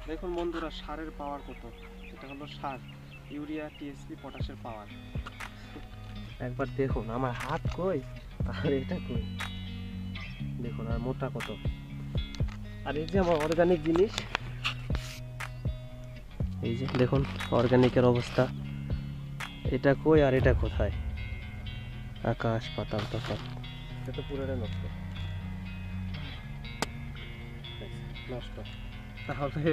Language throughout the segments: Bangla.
দেখুন বন্ধুরা, সারের পাওয়ার কত। এটা হলো সার, ইউরিয়া, টিএসপি, পটাশের পাওয়ার। একবার দেখুন আমার হাত কই আর এটা কই, দেখুন আর মোটা কত। আর এই যে আমার অর্গানিক জিনিস, এই যে দেখুন অর্গানিকের অবস্থা, এটা কই আর এটা কোথায়, আকাশ পাতাল তফাৎ। এটা তো পুরোটা নষ্ট নষ্ট। তাহলে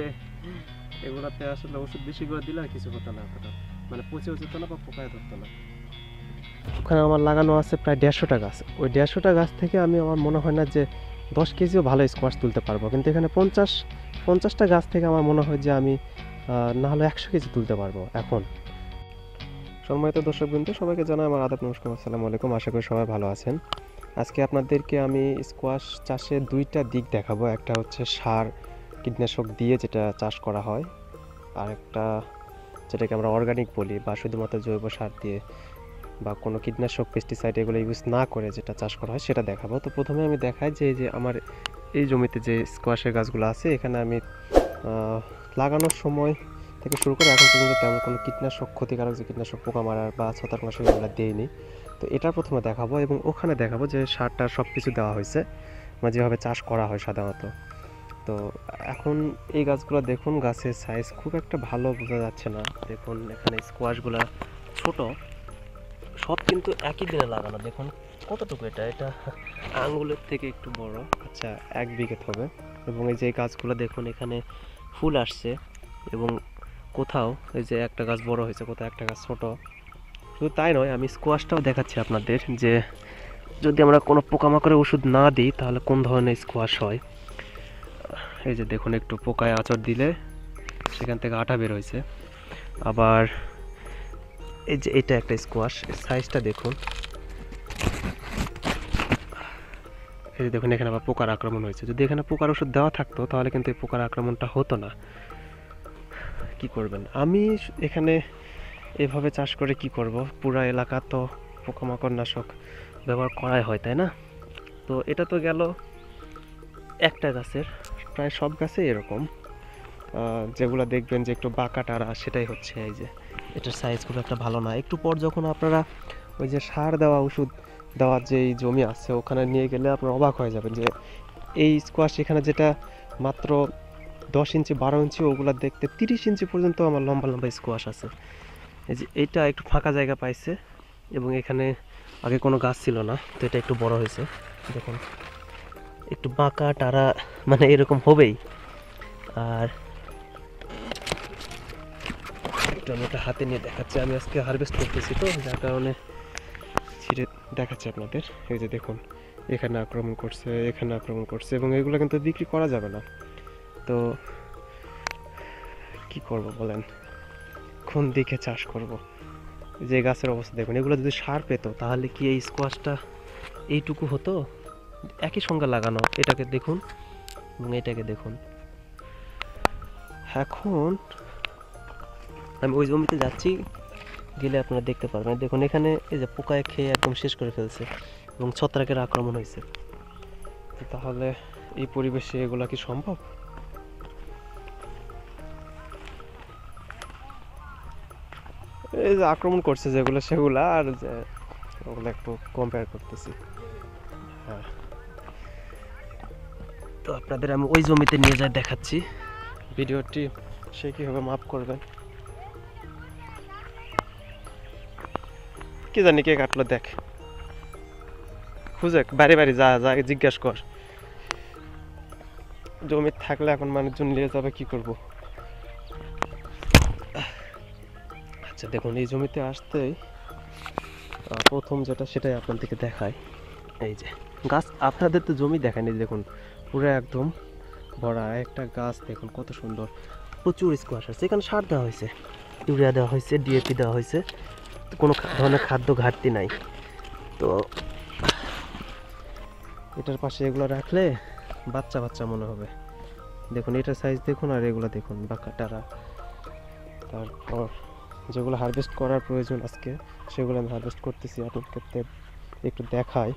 এগুলাতে আসলে ওষুধ বেশি করে দিলে আর কিছু হতো না, এতটা মানে পচেও যেত না বা পোকায় ধরতো না। ওখানে আমার লাগানো আছে প্রায় 150টা গাছ। ওই 150টা গাছ থেকে আমি, আমার মনে হয় না যে 10 কেজিও ভালো স্কোয়াশ তুলতে পারবো, কিন্তু এখানে 50টা গাছ থেকে আমার মনে হয় যে আমি না হলে 100 কেজি তুলতে পারবো এখন। সম্মানিত দর্শকবৃন্দ, সবাইকে জানাই আমার আদাব, নমস্কার, আসসালামু আলাইকুম। আশা করি সবাই ভালো আছেন। আজকে আপনাদেরকে আমি স্কোয়াশ চাষের দুইটা দিক দেখাবো। একটা হচ্ছে সার কীটনাশক দিয়ে যেটা চাষ করা হয়, আর একটা যেটাকে আমরা অর্গানিক বলি, বা শুধুমাত্র জৈব সার দিয়ে বা কোনো কীটনাশক পেস্টিসাইড এগুলো ইউজ না করে যেটা চাষ করা হয় সেটা দেখাবো। তো প্রথমে আমি দেখাই যে যে আমার এই জমিতে যে স্কোয়াশের গাছগুলো আছে, এখানে আমি লাগানোর সময় থেকে শুরু করে এখন পর্যন্ত তেমন কোনো কীটনাশক, ক্ষতিকারক যে কীটনাশক, পোকা মারার বা ছত্রাকনাশক এগুলো দিইনি। তো এটা প্রথমে দেখাবো এবং ওখানে দেখাবো যে সারটা সব কিছু দেওয়া হয়েছে, মানে যেভাবে চাষ করা হয় সাধারণত। তো এখন এই গাছগুলো দেখুন, গাছের সাইজ খুব একটা ভালো বোঝা যাচ্ছে না। দেখুন এখানে স্কোয়াশগুলো ছোট, সব কিন্তু একই দিনে লাগানো। দেখুন কতটুকু, এটা এটা আঙুলের থেকে একটু বড়, আচ্ছা 1 বিঘে হবে। এবং এই যে গাছগুলো দেখুন, এখানে ফুল আসছে এবং কোথাও এই যে একটা গাছ বড় হয়েছে, কোথাও একটা গাছ ছোট। শুধু তাই নয়, আমি স্কোয়াশটাও দেখাচ্ছি আপনাদের যে যদি আমরা কোনো পোকামাকড়ের ওষুধ না দিই তাহলে কোন ধরনের স্কোয়াশ হয়। এই যে দেখুন, একটু পোকায় আঁচড় দিলে সেখান থেকে আঠা বের হয়েছে। আবার এই যে এটা একটা স্কোয়াশ, সাইজটা দেখুন, এই যে দেখুন এখানে আবার পোকার আক্রমণ হয়েছে। যদি এখানে পোকার ওষুধ দেওয়া থাকতো তাহলে কিন্তু এই পোকার আক্রমণটা হতো না। কি করবেন, আমি এখানে এভাবে চাষ করে কি করব, পুরা এলাকা তো পোকামাকড় নাশক ব্যবহার করাই হয়, তাই না? তো এটা তো গেল একটা গাছের, প্রায় সব গাছে এরকম যেগুলো দেখবেন যে একটু বাঁকা টারা, সেটাই হচ্ছে এই যে এটার সাইজ খুব একটা ভালো না। একটু পর যখন আপনারা ওই যে সার দেওয়া, ওষুধ দেওয়ার যেই জমি আছে ওখানে নিয়ে গেলে আপনারা অবাক হয়ে যাবেন যে এই স্কোয়াশ এখানে যেটা মাত্র 10 ইঞ্চি 12 ইঞ্চি, ওগুলো দেখতে 30 ইঞ্চি পর্যন্ত আমার লম্বা লম্বা স্কোয়াশ আছে। এই যে এইটা একটু ফাঁকা জায়গা পাইছে এবং এখানে আগে কোনো গাছ ছিল না, তো এটা একটু বড় হয়েছে। দেখুন একটু বাঁকা টারা, মানে এরকম হবেই। আর একটু আমি এটা হাতে নিয়ে দেখাচ্ছি, আমি আজকে হারভেস্ট করতেছি তো যার কারণে ছিঁড়ে দেখাচ্ছি আপনাদের। এই যে দেখুন এখানে আক্রমণ করছে, এখানে আক্রমণ করছে, এবং এগুলো কিন্তু বিক্রি করা যাবে না। তো কি করব বলেন, কোন দিকে চাষ করব? যে গাছের অবস্থা দেখুন, এগুলো যদি সার পেত তাহলে কি এই স্কোয়াশটা এইটুকু হতো? একই সঙ্গে লাগানো, এটাকে দেখুন এবং এটাকে দেখুন। এখন আমি ওই জমিতে যাচ্ছি, গেলে আপনারা দেখতে পারবেন। দেখুন এখানে এই যে পোকায় খেয়ে একদম শেষ করে ফেলছে এবং ছত্রাকের আক্রমণ হয়েছে। তাহলে এই পরিবেশে এগুলা কি সম্ভব? এই যে আক্রমণ করছে যেগুলো সেগুলা, আর যে ওগুলো একটু কম্পেয়ার করতেছি। হ্যাঁ, তো আপনাদের আমি ওই জমিতে নিয়ে যাই দেখাচ্ছি। ভিডিওটি সে কীভাবে মাপ করবেন কি জানি, কে কাটলো দেখ, খুঁজে বাড়ি বাড়ি যা যা জিজ্ঞাসা কর। জমি থাকলে এখন মানুষজন নিয়ে যাবে, কি করব। আচ্ছা দেখুন, এই জমিতে আসতেই প্রথম যেটা সেটাই আপনাদেরকে দেখায়। এই যে গাছ, আপনাদের তো জমি দেখায়নি, দেখুন পুরো একদম ভরা একটা গাছ, দেখুন কত সুন্দর, প্রচুর স্কোয়াশ আছে। এখানে সার দেওয়া হয়েছে, ইউরিয়া দেওয়া হয়েছে, ডিএপি দেওয়া হয়েছে, কোনো ধরনের খাদ্য ঘাটতি নাই। তো এটার পাশে এগুলো রাখলে বাচ্চা বাচ্চা মনে হবে। দেখুন এটার সাইজ দেখুন, আর এগুলো দেখুন বাঁকা টারা। তারপর যেগুলো হারভেস্ট করার প্রয়োজন আজকে, সেগুলো আমি হারভেস্ট করতেছি। আপনাদেরকে একটু দেখাই,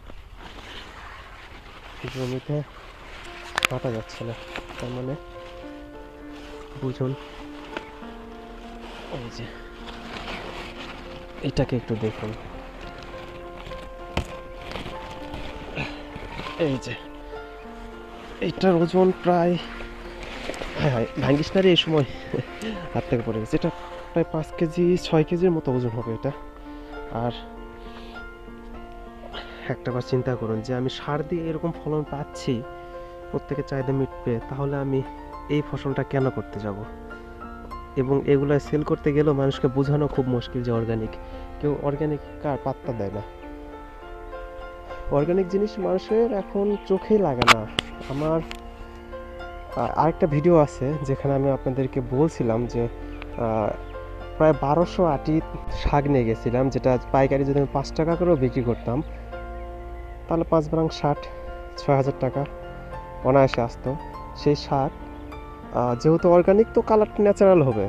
জমিতে হাঁটা যাচ্ছে না, তার মানে বুঝুন। এই যে এটাকে একটু দেখুন, এই যে এইটার ওজন প্রায়, হ্যাঁ হ্যাঁ ভাঙ্গিস না রে, এই সময় হাত থেকে পড়ে গেছে। এটা প্রায় 5 কেজি 6 কেজির মতো ওজন হবে এটা। আর একটাবার চিন্তা করুন যে আমি সার দিয়ে এরকম ফলন পাচ্ছি, প্রত্যেকের চাহিদা মিটবে, তাহলে আমি এই ফসলটা কেন করতে যাব? এবং এগুলো সেল করতে গেলেও মানুষকে বোঝানো খুব মুশকিল যে অর্গানিক। কেউ অর্গানিক কার পাত্তা দেয় না। অর্গানিক জিনিস মানুষের এখন চোখেই লাগে না। আমার আরেকটা ভিডিও আছে যেখানে আমি আপনাদেরকে বলছিলাম যে প্রায় 1200 আটি শাক নিয়ে গেছিলাম, যেটা পাইকারি যদি আমি 5 টাকা করেও বিক্রি করতাম তাহলে 5 বারাং 60, 6000 টাকা অনায়াসে আসতো। সেই শাক যেহেতু অর্গানিক, তো কালারটা ন্যাচারাল হবে।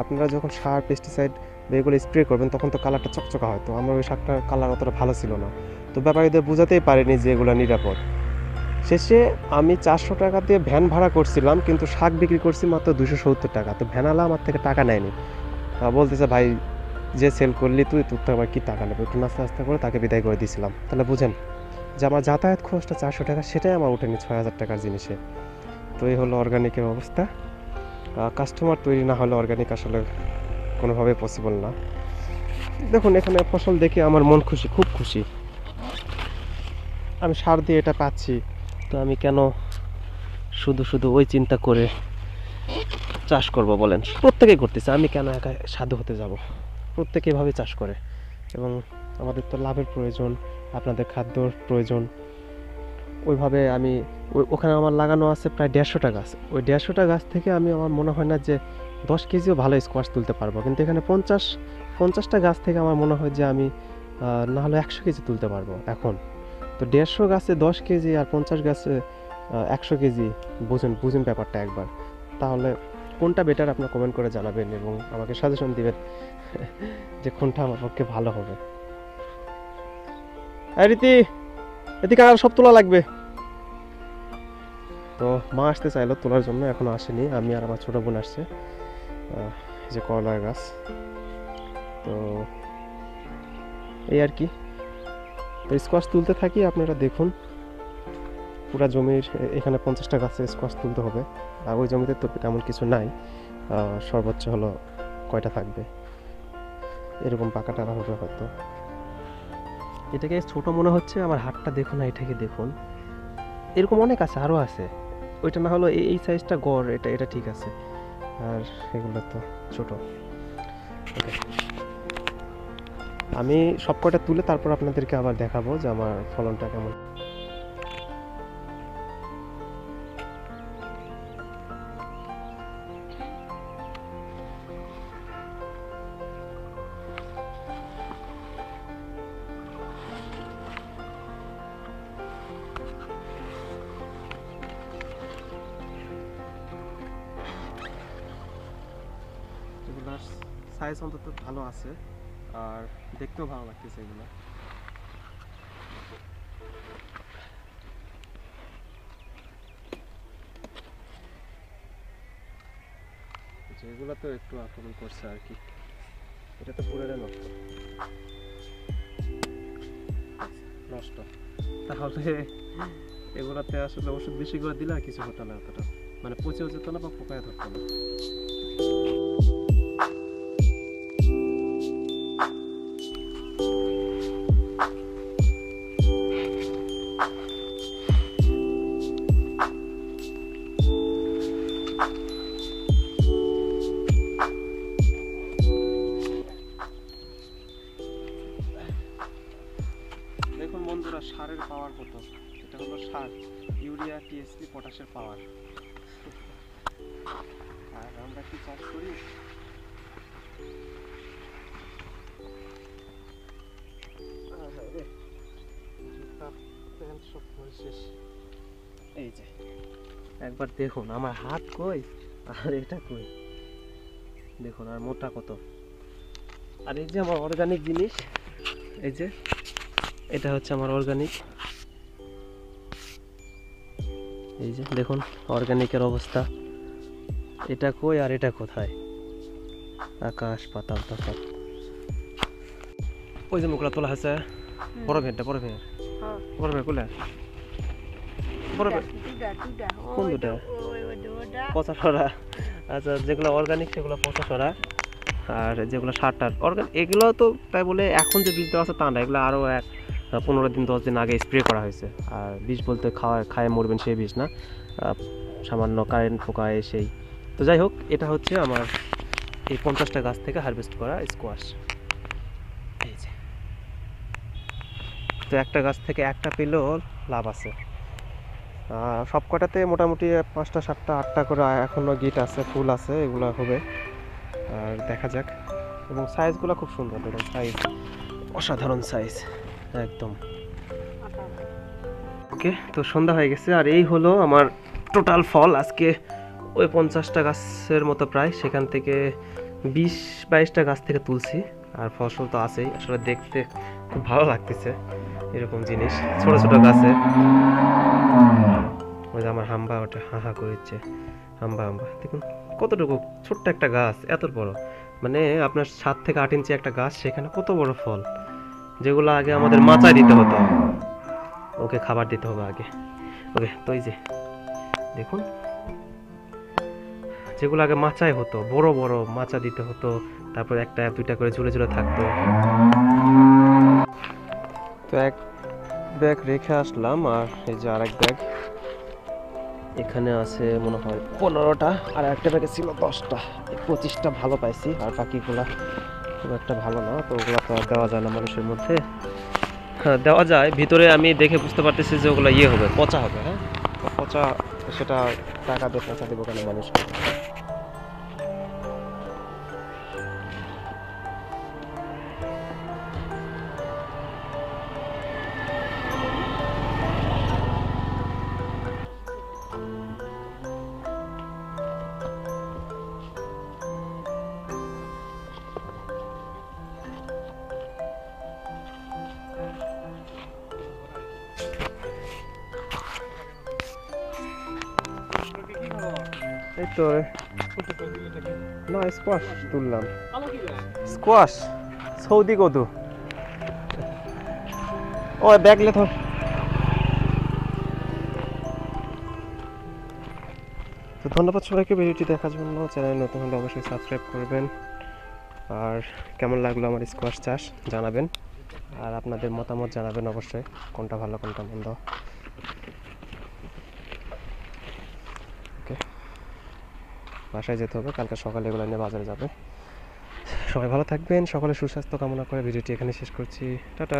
আপনারা যখন সার পেস্টিসাইড এগুলো স্প্রে করবেন তখন তো কালারটা চকচকা হয়, তো আমার ওই শাকটার কালার অতটা ভালো ছিল না, তো ব্যাপারীদের বোঝাতেই পারিনি যে এগুলো নিরাপদ। শেষে আমি 400 টাকা দিয়ে ভ্যান ভাড়া করছিলাম, কিন্তু শাক বিক্রি করছি মাত্র 270 টাকা। তো ভ্যানালা আমার থেকে টাকা নেয়নি, বলতেছে ভাই যে সেল করলি তুই, তোর তো আবার কী টাকা নেবে, একটু নাস্তা নাস্তা করে তাকে বিদায় করে দিয়েছিলাম। তাহলে বুঝেন যে আমার যাতায়াত খরচটা 400 টাকা, সেটাই আমার ওঠেনি 6000 টাকার জিনিসে। তো এই হলো অর্গানিকের অবস্থা। কাস্টমার তৈরি না হলে অর্গানিক আসলে কোনোভাবে পসিবল না। দেখুন এখানে ফসল দেখে আমার মন খুশি, খুব খুশি। আমি সার দিয়ে এটা পাচ্ছি, তো আমি কেন শুধু শুধু ওই চিন্তা করে চাষ করব বলেন? প্রত্যেকেই করতেছে, আমি কেন একা সাধু হতে যাব? প্রত্যেকে এভাবে চাষ করে, এবং আমাদের তো লাভের প্রয়োজন, আপনাদের খাদ্যর প্রয়োজন। ওইভাবে আমি ওখানে আমার লাগানো আছে প্রায় 150টা গাছ। ওই 150টা গাছ থেকে আমি, আমার মনে হয় না যে 10 কেজিও ভালো স্কোয়াশ তুলতে পারবো, কিন্তু এখানে 50টা গাছ থেকে আমার মনে হয় যে আমি না হলে 100 কেজি তুলতে পারবো এখন। তো 150 গাছে 10 কেজি আর 50 গাছে 100 কেজি, বুঝুন ব্যাপারটা একবার। তাহলে কোনটা বেটার আপনারা কমেন্ট করে জানাবেন এবং আমাকে সাজেশন দিবেন যে কোনটা আমার পক্ষে ভালো হবে। রীতি, এদিকে আর সব তোলা লাগবে। তো মা আসতে চাইলো তোলার জন্য, এখনো আসেনি। আমি আর আমার ছোটো বোন আসছে, যে করলার গাছ। তো এই আর কি, তো স্কোয়াশ তুলতে থাকি, আপনারা দেখুন। পুরা জমির এখানে 50টা গাছে স্কোয়াশ তুলতে হবে, আর ওই জমিতে তো তেমন কিছু নাই, সর্বোচ্চ হলো কয়টা থাকবে, এরকম পাকা টাকা হবে হয়তো। এটাকে ছোট মনে হচ্ছে, আমার হাতটা দেখুন না, এটাকে দেখুন, এরকম অনেক আছে, আরও আছে। ওইটা না হলো এই সাইজটা গড়, এটা ঠিক আছে, আর এগুলো তো ছোট। আমি সব কটা তুলে তারপর আপনাদেরকে আবার দেখাবো যে আমার ফলনটা কেমন। এগুলার সাইজ অন্তত ভালো আছে, আর দেখতেও ভালো লাগতেছে এগুলো। এগুলো তো একটু আক্রমণ করছে আর কি, এটা তো পুরোটা নষ্ট। তাহলে এগুলাতে আসলে ওষুধ বেশি করে দিলে আর কিছু হতো না, অতটা মানে পচেও যেত না বা পোকায় ধরতো না। দেখুন বন্ধুরা, সারের পাওয়ার কত। এটা হলো সার, ইউরিয়া, টিএসপি, পটাশের পাওয়ার। আর আমরা কি চাষ করি? এই যে একবার দেখুন আমার হাত কই আর এটা কই, দেখুন আর মোটা কত। আর এই যে আমার অর্গানিক জিনিস, এই যে এটা হচ্ছে আমার অর্গানিক, এই যে দেখুন অর্গানিকের অবস্থা। এটা কই আর এটা কোথায়? আকাশ পাতাল তফাৎ। ওই যে মুখলা তোলা হয়েছে, বড় ভেড়টা, বড় ভেড়, বড় ভেড় কোলে, বড় ভেড় কোন দুটা? পচা সরা। আচ্ছা, যেগুলো অর্গানিক সেগুলো পচা সরা, আর যেগুলো সার টার অর্গানিক এগুলো তো তাই বলে এখন যে বীজ দেওয়া আছে তা না, এগুলো আরও 15 দিন 10 দিন আগে স্প্রে করা হয়েছে। আর বীজ বলতে খায় মরবেন সেই বীজ না, সামান্য কারেন্ট পোকা সেই। তো যাই হোক, এটা হচ্ছে আমার এই 50টা গাছ থেকে হারভেস্ট করা স্কোয়াশ। এই যে, তো একটা গাছ থেকে একটা পেলেও লাভ আছে। সব কটাতে মোটামুটি 5টা 7টা 8টা করে এখনও গিট আছে, ফুল আছে, এগুলো হবে। আর দেখা যাক। এবং সাইজগুলো খুব সুন্দর, দেখুন সাইজ অসাধারণ সাইজ একদম। ওকে, তো সন্ধ্যা হয়ে গেছে, আর এই হলো আমার টোটাল ফল আজকে। ওই 50টা গাছের মতো প্রায়, সেখান থেকে 20-22টা গাছ থেকে তুলছি। আর ফসল তো আছেই, আসলে দেখতে খুব ভালো লাগতেছে এরকম জিনিস ছোট ছোট গাছে। ওই যে আমার হাম্বা, ওটা হা হা করেছে, হাম্বা হাম্বা। দেখুন কতটুকু ছোট্ট একটা গাছ, এত বড়, মানে আপনার 7 থেকে 8 ইঞ্চি একটা গাছ, সেখানে কত বড় ফল, যেগুলো আগে আমাদের মাচায় দিতে হতো, ওকে খাবার দিতে হবে আগে। ওকে, তো এই যে দেখুন, যেগুলো আগে মাচায় হতো, বড় বড় মাচা দিতে হতো, তারপর 1টা 2টা করে ঝুলে ঝুলে থাকতো। তো এক ব্যাগ রেখে আসলাম, আর এই যে আরেক ব্যাগ, এখানে আছে মনে হয় 15টা, আর একটা ব্যাগে ছিল 10টা। 25টা ভালো পাইছি, আর বাকিগুলা খুব একটা ভালো না। তো ওগুলো তো আর দেওয়া যায় না মানুষের মধ্যে। হ্যাঁ, দেওয়া যায় ভিতরে, আমি দেখে বুঝতে পারতেছি যে ওগুলো ইয়ে হবে, পচা হবে। হ্যাঁ, পচা, সেটা টাকা দিয়ে পচা দেবো কেন মানুষকে? এই তো না, স্কোয়াশ তুললাম, স্কোয়াশ সৌদি কদু। ও ব্যাগলে ধর। তো ধন্যবাদ সবাইকে ভিডিওটি দেখার জন্য। চ্যানেল নতুন হলে অবশ্যই সাবস্ক্রাইব করবেন। আর কেমন লাগলো আমার স্কোয়াশ চাষ জানাবেন, আর আপনাদের মতামত জানাবেন অবশ্যই, কোনটা ভালো কোনটা মন্দ। ওকে, বাসায় যেতে হবে, কালকে সকালে এগুলো নিয়ে বাজারে যাবে। সবাই ভালো থাকবেন, সকলে সুস্বাস্থ্য কামনা করে ভিডিওটি এখানে শেষ করছি। টাটা।